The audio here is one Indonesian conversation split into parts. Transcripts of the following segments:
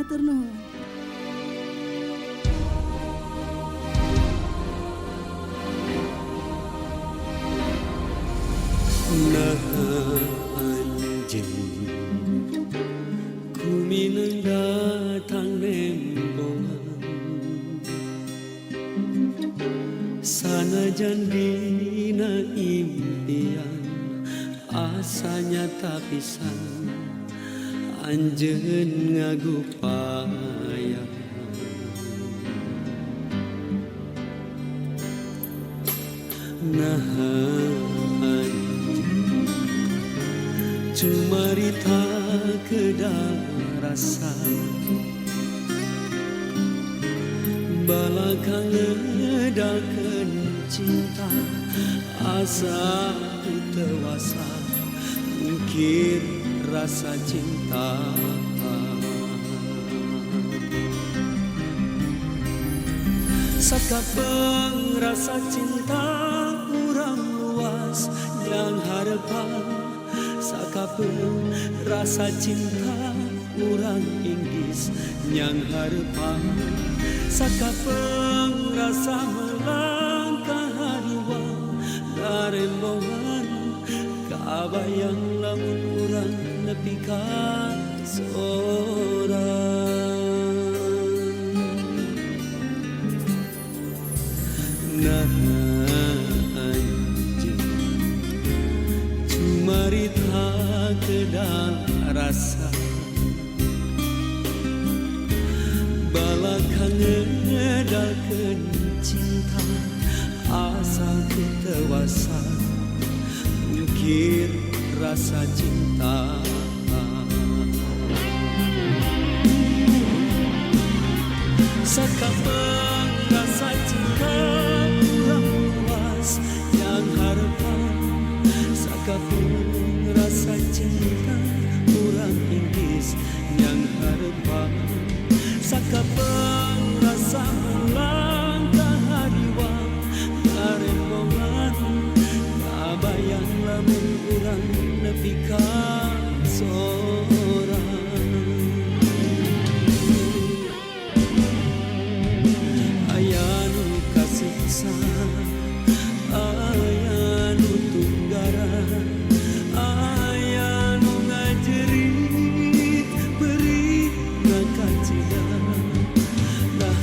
Matur nuwun. Nah anjing kuminang datang nembongan sanajan dina impian asanya tapisan anjeun ngagupaya nah cumarita kedarasa balakang ngedakeun cinta asa tewasa mungkin rasa cinta sakabeng rasa cinta urang luas yang harapan sakabeng rasa cinta urang inggis yang harapan sakabeng rasa melangkah hariwang darembongan kabayang lamun urang nepi ka sorang nah marita kedal rasa balakang ngedalkeun cinta asa ketewasa mungkin rasa cinta sakabeng rasa cinta urang luas yang harapan sakabeng rasa cinta urang inggis yang harapan sakabeng rasa melangkah hariwang darembongan kabayang lamun urang nepi ka sorang aya nu kasiksa aya nu tunggaran aya nu ngajerit beri ngakacian nah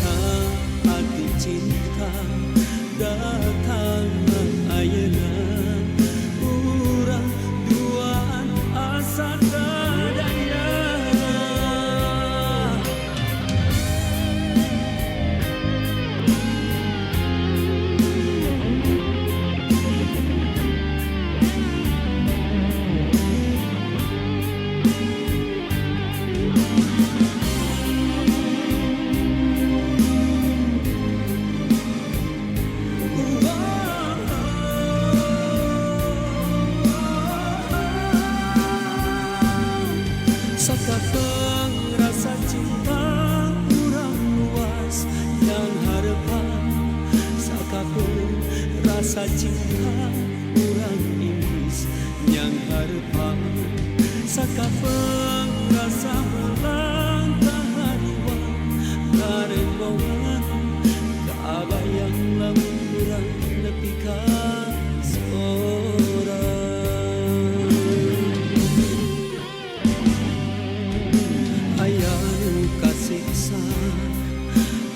hati cinta datang ayeuna urang duaan asa daya sakabeng rasa cinta urang luas yang harapan sakabeng rasa cinta urang inggis yang harapan sakabeng rasa melangkah hariwang darembongan kabayang lamun urang nepi ka sorang aya nu kasiksa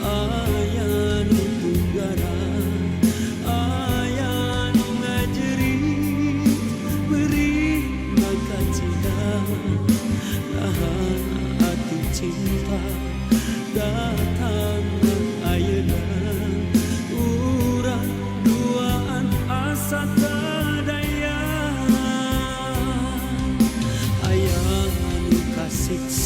aya nu tunggaran aya nu ngajerit beri ngakacian nah hati cinta datang ayeuna urang duaan asa daya aya nu kasiksa